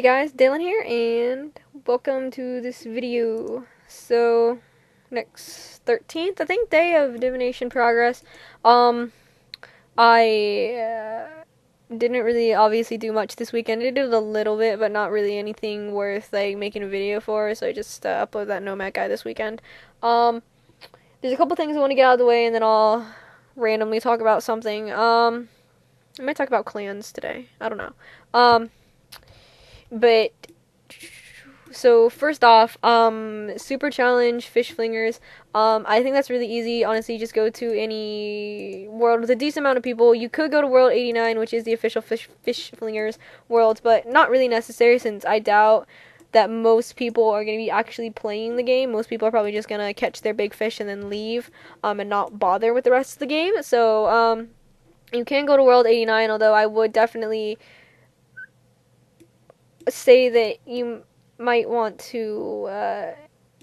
Hey guys, Dayln here, and welcome to this video. So, next 13th, I think, day of Divination progress. I didn't really obviously do much this weekend. I did a little bit, but not really anything worth, like, making a video for, so I just uploaded that Nomad guy this weekend. There's a couple things I want to get out of the way, and then I'll randomly talk about something. I might talk about clans today. I don't know. But so first off, super challenge fish flingers. I think that's really easy. Honestly, just go to any world with a decent amount of people. You could go to World 89, which is the official fish flingers world, but not really necessary since I doubt that most people are going to be actually playing the game. Most people are probably just going to catch their big fish and then leave, and not bother with the rest of the game. So, you can go to World 89, although I would definitely say that you might want to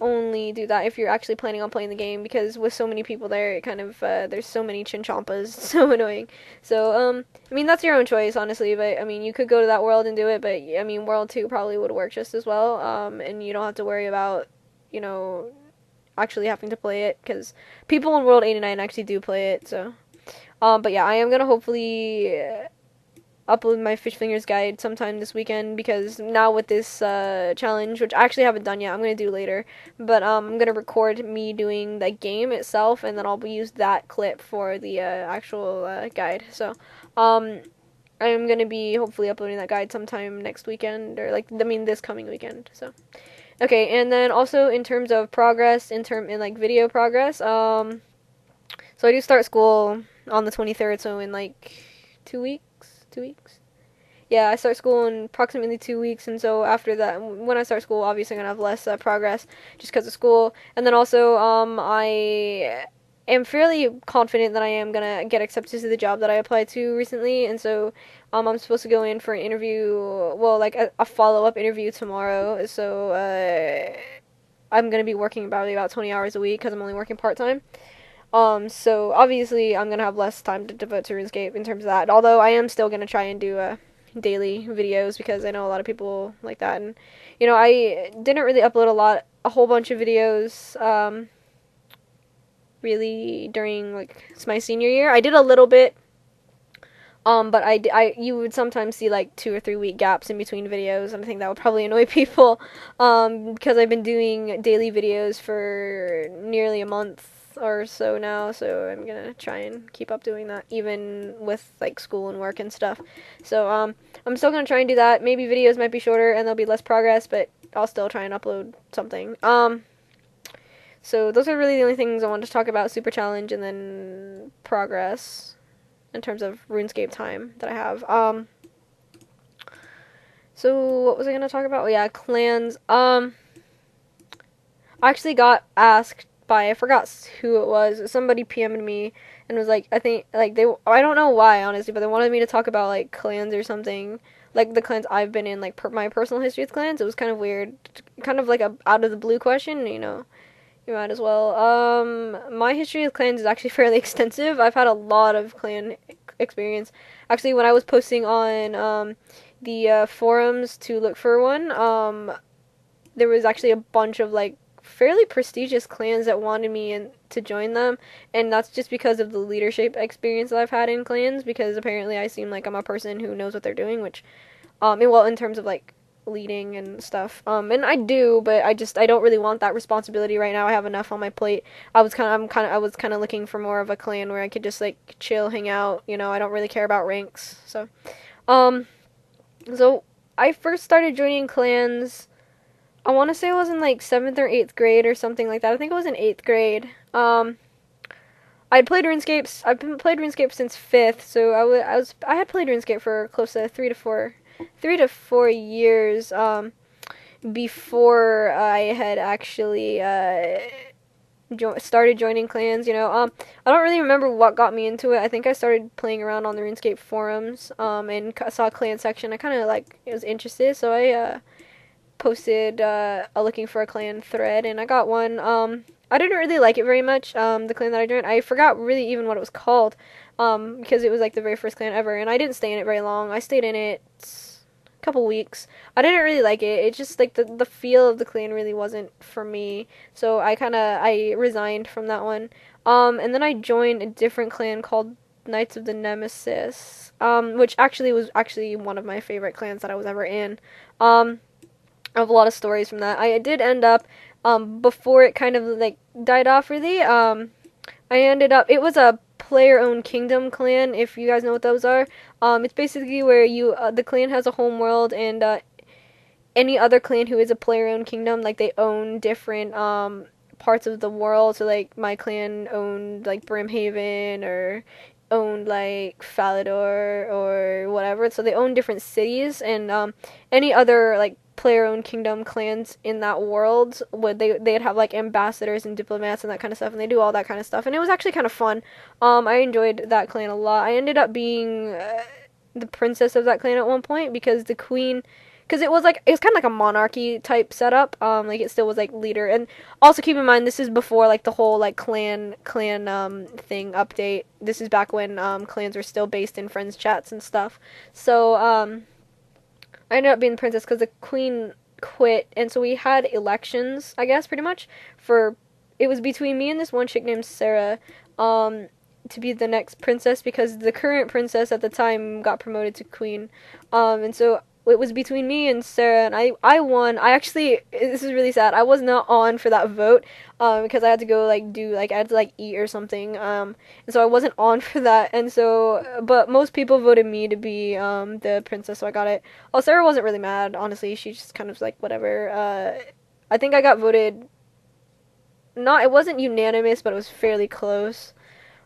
only do that if you're actually planning on playing the game, because with so many people there, it kind of there's so many chinchampas, so annoying. So I mean, that's your own choice, honestly, but I mean, you could go to that world and do it, but I mean, World 2 probably would work just as well, and you don't have to worry about, you know, actually having to play it, because people in World 89 actually do play it. So but yeah, I am gonna hopefully upload my fish fingers guide sometime this weekend, because now with this challenge, which I actually haven't done yet, I'm gonna do later, but I'm gonna record me doing the game itself, and then I'll use that clip for the actual guide. So I'm gonna be hopefully uploading that guide sometime next weekend, or this coming weekend. So okay, and then also in terms of progress, in like video progress, so I do start school on the 23rd, so in like 2 weeks. 2 weeks. Yeah, I start school in approximately 2 weeks, and so after that, when I start school, obviously I'm gonna have less progress just because of school. And then also, I am fairly confident that I am gonna get accepted to the job that I applied to recently, and so I'm supposed to go in for an interview, well, like a follow-up interview tomorrow. So I'm gonna be working about 20 hours a week because I'm only working part-time. So obviously I'm gonna have less time to devote to RuneScape in terms of that. Although I am still gonna try and do daily videos, because I know a lot of people like that. And you know, I didn't really upload a whole bunch of videos, really during like my senior year. I did a little bit, but you would sometimes see like 2 or 3 week gaps in between videos, and I think that would probably annoy people, because I've been doing daily videos for nearly a month or so now, so I'm gonna try and keep up doing that even with like school and work and stuff. So I'm still gonna try and do that. Maybe videos might be shorter and there'll be less progress, but I'll still try and upload something. So those are really the only things I wanted to talk about: super challenge and then progress in terms of RuneScape time that I have. So what was I gonna talk about? Oh yeah, clans. I actually got asked by, I forgot who it was. Somebody PM'd me and was like, I think like I don't know why, honestly, but they wanted me to talk about like clans or something, like the clans I've been in, like my personal history with clans. It was kind of weird, kind of like a out of the blue question, you know. You might as well. My history with clans is actually fairly extensive. I've had a lot of clan experience. Actually, when I was posting on the forums to look for one, there was actually a bunch of like fairly prestigious clans that wanted me to join them, and that's just because of the leadership experience that I've had in clans, because apparently I seem like I'm a person who knows what they're doing, which well, in terms of like leading and stuff, and I do, but I don't really want that responsibility right now. I have enough on my plate. I was kind of looking for more of a clan where I could just like chill, hang out, you know. I don't really care about ranks. So so I first started joining clans, I want to say it was in like 7th or 8th grade or something like that. I think it was in 8th grade. I'd played RuneScape. I've been played RuneScape since 5th, so I had played RuneScape for close to 3 to 4 years before I had actually started joining clans. You know, I don't really remember what got me into it. I think I started playing around on the RuneScape forums, and saw a clan section. I kind of like was interested, so I posted a looking for a clan thread, and I got one. I didn't really like it very much, the clan that I joined. I forgot really even what it was called, because it was like the very first clan ever, and I didn't stay in it very long. I stayed in it couple weeks. I didn't really like it. It just like the feel of the clan really wasn't for me. So I resigned from that one. And then I joined a different clan called Knights of the Nemesis. Which actually was actually one of my favorite clans that I was ever in. I have a lot of stories from that. I did end up before it kind of like died off really. I ended up, it was a player-owned kingdom clan, if you guys know what those are. It's basically where the clan has a home world, and any other clan who is a player-owned kingdom, like they own different parts of the world. So like my clan owned like Brimhaven, or owned like Falador or whatever. So they own different cities, and any other like player-owned kingdom clans in that world would they'd have like ambassadors and diplomats and that kind of stuff, and they do all that kind of stuff, and it was actually kind of fun. I enjoyed that clan a lot. I ended up being the princess of that clan at one point, because the queen, because it was kind of like a monarchy type setup. Like it still was like leader, and also keep in mind this is before like the whole like clan thing update. This is back when clans were still based in friends chats and stuff. So I ended up being the princess because the queen quit, and so we had elections, I guess, pretty much. It was between me and this one chick named Sarah, to be the next princess, because the current princess at the time got promoted to queen. And so it was between me and Sarah, and I won. This is really sad, I was not on for that vote, because I had to go I had to eat or something, and so I wasn't on for that, and so, but most people voted me to be, the princess, so I got it. Oh, Sarah wasn't really mad, honestly, she just kind of whatever. I think I got voted, it wasn't unanimous, but it was fairly close.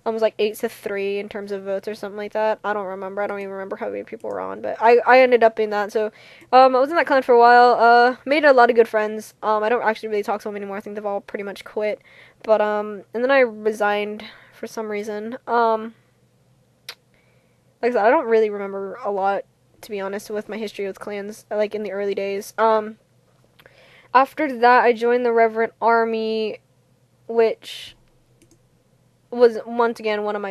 It was 8-3 in terms of votes or something like that. I don't remember. I don't even remember how many people were on, but I ended up in that. So I was in that clan for a while. Made a lot of good friends. I don't actually really talk to them anymore. I think they've all pretty much quit. But and then I resigned for some reason. Like I said, I don't really remember a lot, to be honest, with my history with clans, like in the early days. After that, I joined the Reverend Army, which was once again one of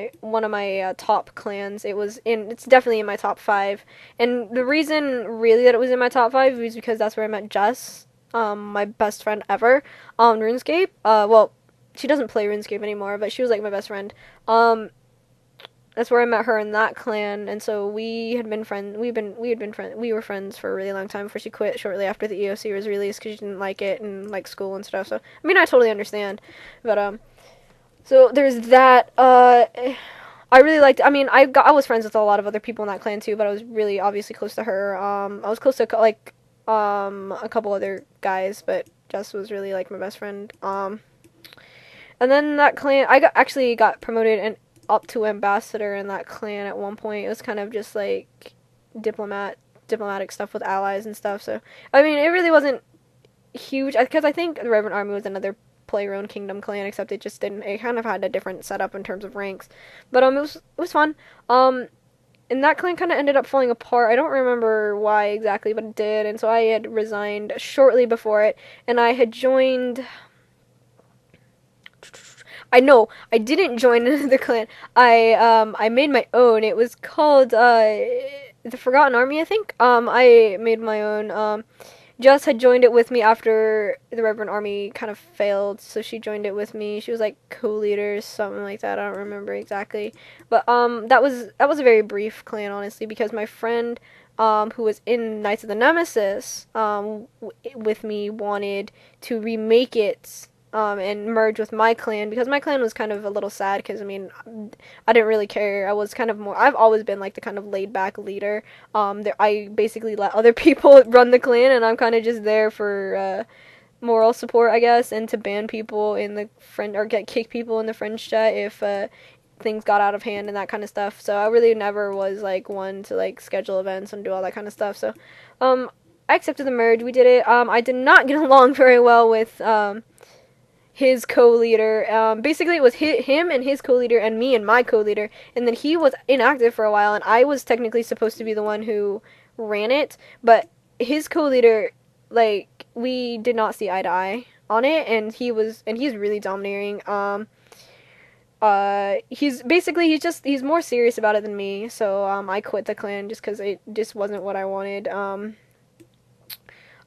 my top clans. It's definitely in my top 5, and the reason really that it was in my top 5 was because that's where I met Jess, my best friend ever, on RuneScape. Well, she doesn't play RuneScape anymore, but she was like my best friend. That's where I met her, in that clan, and so we had been friends. We were friends for a really long time before she quit shortly after the EOC was released, because she didn't like it and like school and stuff. So I mean, I totally understand, but so there's that. I really liked. I mean, I was friends with a lot of other people in that clan too, but I was really obviously close to her. I was close to a couple other guys, but Jess was really like my best friend. And then that clan, actually got promoted and up to ambassador in that clan at one point. It was kind of just like diplomatic stuff with allies and stuff. So I mean, it really wasn't huge, because I think the Reverend Army was another player-owned kingdom clan, except it kind of had a different setup in terms of ranks. But it was fun. And that clan kind of ended up falling apart. I don't remember why exactly, but it did. And so I had resigned shortly before it, and I had joined. I didn't join the clan. I made my own. It was called the Forgotten Army, I think. I made my own. Jess had joined it with me after the Reverend Army kind of failed, so she joined it with me. She was like co-leader, something like that. I don't remember exactly, but that was a very brief clan, honestly, because my friend who was in Knights of the Nemesis with me wanted to remake it and merge with my clan, because my clan was kind of a little sad, because I mean, I didn't really care. I was kind of I've always been like the kind of laid back leader. I basically let other people run the clan, and I'm kind of just there for moral support, I guess, and to ban people in the friend, or kick people in the friends chat if things got out of hand and that kind of stuff. So I really never was like one to like schedule events and do all that kind of stuff. So I accepted the merge. We did it. I did not get along very well with his co-leader. Basically it was him and his co-leader and me and my co-leader, and then he was inactive for a while, and I was technically supposed to be the one who ran it, but his co-leader, like, we did not see eye to eye on it, and he's really domineering. he's more serious about it than me. So I quit the clan just because it just wasn't what I wanted.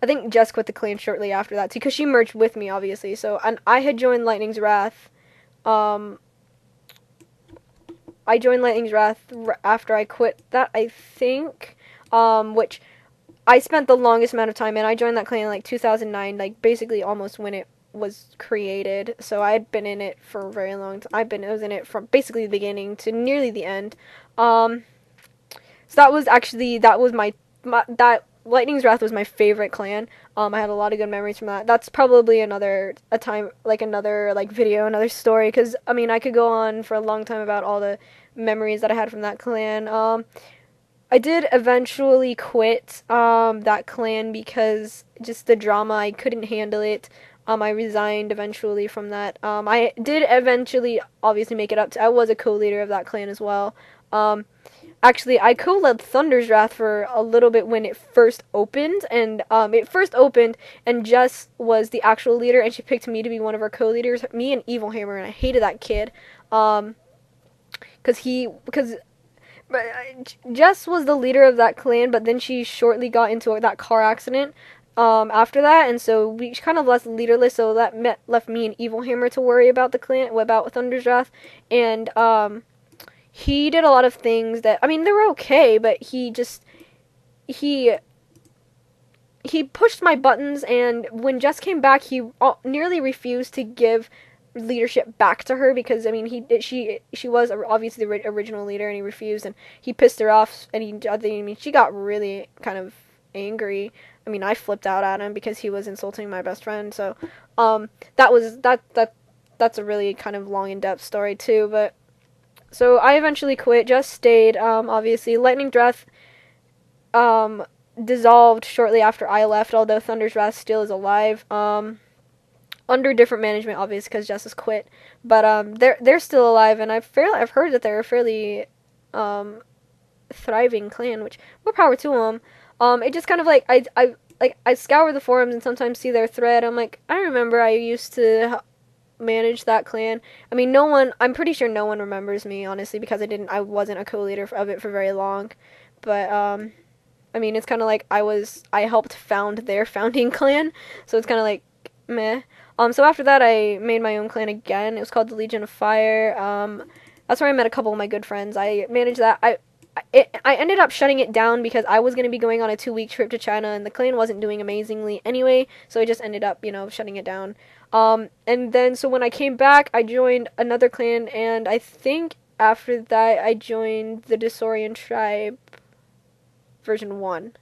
I think Jess quit the clan shortly after that too, because she merged with me, obviously. So, and I had joined Lightning's Wrath. I joined Lightning's Wrath after I quit that, I think. Which I spent the longest amount of time in. I joined that clan in like 2009, like basically almost when it was created. So I had been in it for a very long time. I was in it from basically the beginning to nearly the end. So that was that Lightning's Wrath was my favorite clan. I had a lot of good memories from that. That's probably another video, another story, because I mean I could go on for a long time about all the memories that I had from that clan. I did eventually quit that clan because just the drama, I couldn't handle it. I resigned eventually from that. I did eventually obviously make it up to, I was a co-leader of that clan as well. Actually, I co-led Thunder's Wrath for a little bit when it first opened, and and Jess was the actual leader, and she picked me to be one of her co-leaders, me and Evil Hammer, and I hated that kid, because Jess was the leader of that clan, but then she shortly got into that car accident, after that, and so we kind of left leaderless, so that left me and Evil Hammer to worry about the clan, about Thunder's Wrath, and, he did a lot of things that, I mean, they were okay, but he pushed my buttons, and when Jess came back, he nearly refused to give leadership back to her, because, I mean, she was obviously the original leader, and he refused, and he pissed her off, and I mean, she got really kind of angry. I mean, I flipped out at him because he was insulting my best friend, so, that's a really kind of long, in-depth story, too, but so I eventually quit, just stayed, obviously. Lightning's Wrath, dissolved shortly after I left, although Thunder's Wrath still is alive, under different management, obviously, because Justice quit, but, they're still alive, and I've heard that they're a fairly, thriving clan, which, more power to them. It just kind of, like, I scour the forums and sometimes see their thread, I'm like, I remember I used to manage that clan. I mean, I'm pretty sure no one remembers me, honestly, because I wasn't a co-leader of it for very long, but, I mean, it's kind of like I helped found their founding clan, so it's kind of like, meh. So after that, I made my own clan again. It was called the Legion of Fire. That's where I met a couple of my good friends. I managed that. I ended up shutting it down because I was going to be going on a 2-week trip to China, and the clan wasn't doing amazingly anyway, so I just ended up, shutting it down. And then, so when I came back, I joined another clan, and I think after that, I joined the Dasaurian Tribe version 1.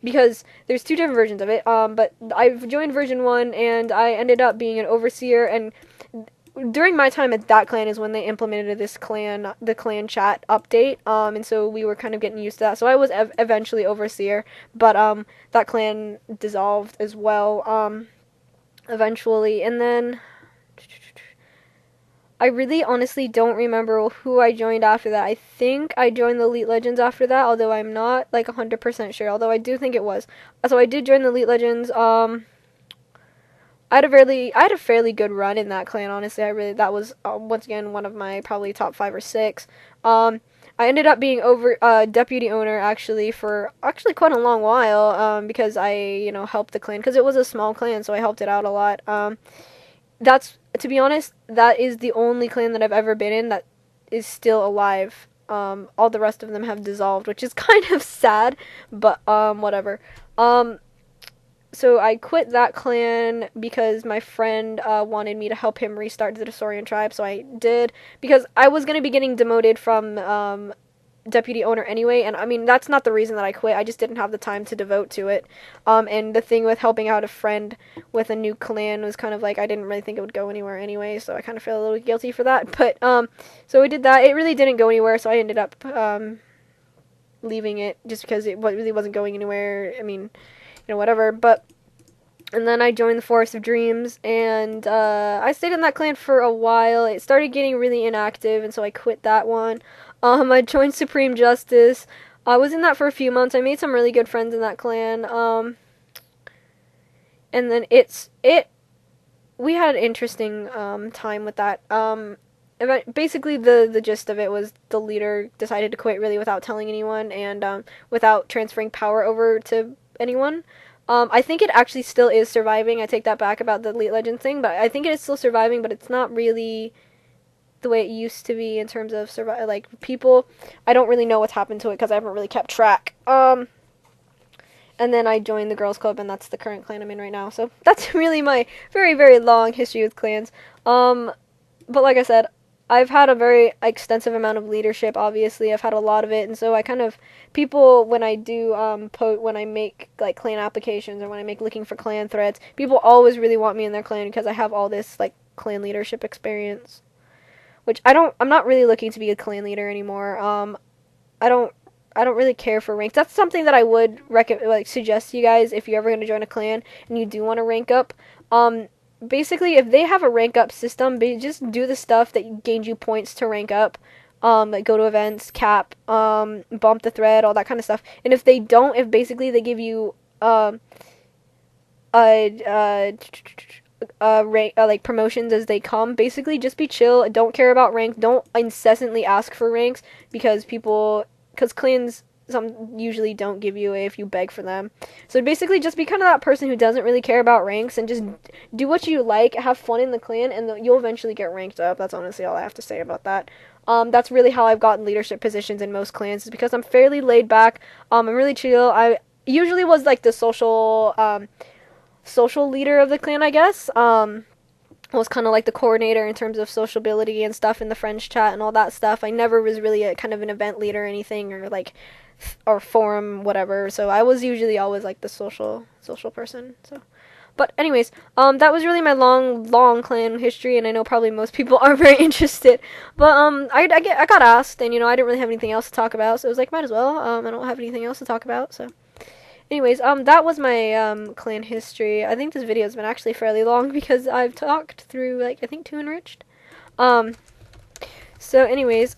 Because there's 2 different versions of it, but I've joined version 1, and I ended up being an overseer, and during my time at that clan is when they implemented the clan chat update, and so we were kind of getting used to that, so I was eventually overseer, but, that clan dissolved as well, eventually, and then I really honestly don't remember who I joined after that. I think I joined the Elite Legends after that, although I'm not like 100% sure, although I do think it was. So I did join the Elite Legends. I had a fairly good run in that clan, honestly. That was once again one of my probably top 5 or 6. I ended up being deputy owner actually for quite a long while, because I, helped the clan, because it was a small clan, so I helped it out a lot. To be honest, that is the only clan that I've ever been in that is still alive. All the rest of them have dissolved, which is kind of sad, but, whatever. So I quit that clan because my friend, wanted me to help him restart the Dasaurian tribe, so I did, because I was going to be getting demoted from, deputy owner anyway, and I mean, that's not the reason that I quit, I just didn't have the time to devote to it, and the thing with helping out a friend with a new clan was kind of like, I didn't really think it would go anywhere anyway, so I kind of feel a little guilty for that, but, so I did that. It really didn't go anywhere, so I ended up, leaving it, just because it really wasn't going anywhere. I mean, whatever, but, and then I joined the Forest of Dreams, and, I stayed in that clan for a while. It started getting really inactive, and so I quit that one. I joined Supreme Justice. I was in that for a few months. I made some really good friends in that clan, and then we had an interesting, time with that. basically the gist of it was the leader decided to quit really without telling anyone and without transferring power over to anyone. I think it actually still is surviving. I take that back about the Elite Legends thing, but I think it is still surviving, but it's not really the way it used to be in terms of people. I don't really know what's happened to it because I haven't really kept track. And then I joined the girls club, and that's the current clan I'm in right now. So that's really my very, very long history with clans. But like I said, I've had a very extensive amount of leadership. Obviously, I've had a lot of it, and so I kind of people when I do when I make like clan applications or when I make looking for clan threads, people always really want me in their clan because I have all this like clan leadership experience. Which I'm not really looking to be a clan leader anymore. I don't really care for ranks. That's something that I would suggest to you guys if you're ever going to join a clan and you do want to rank up. Basically, if they have a rank up system, just do the stuff that gains you points to rank up. Like go to events, cap, bump the thread, all that kind of stuff. And if they don't, if basically they give you like promotions as they come, basically just be chill. Don't care about rank. Don't incessantly ask for ranks because clans usually don't give you if you beg for them. So basically just be kind of that person who doesn't really care about ranks and just do what you like, have fun in the clan, and you'll eventually get ranked up. That's honestly all I have to say about that. That's really how I've gotten leadership positions in most clans, is because I'm fairly laid back. I'm really chill. I usually was like the social leader of the clan, I guess. Was kind of like the coordinator in terms of sociability and stuff in the friends chat and all that stuff. I never was really a kind of an event leader or anything, or forum whatever. So I was usually always like the social person. So, but anyways, that was really my long clan history, and I know probably most people aren't very interested. But I got asked, and I didn't really have anything else to talk about, so it was like might as well. I don't have anything else to talk about, so. Anyways, that was my clan history. I think this video has been actually fairly long because I've talked through I think 2 enriched. So anyways,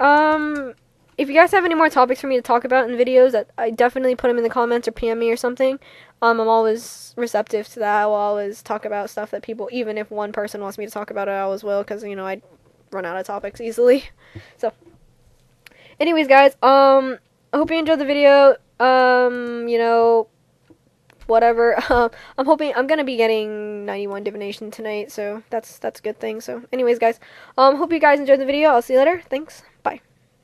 if you guys have any more topics for me to talk about in videos, that I definitely put them in the comments or PM me or something. I'm always receptive to that. I will always talk about stuff that people, even if one person wants me to talk about it, I always will, because I run out of topics easily. So anyways, guys, I hope you enjoyed the video. Whatever. I'm gonna be getting 91 divination tonight, so that's a good thing. So anyways, guys, hope you guys enjoyed the video. I'll see you later. Thanks.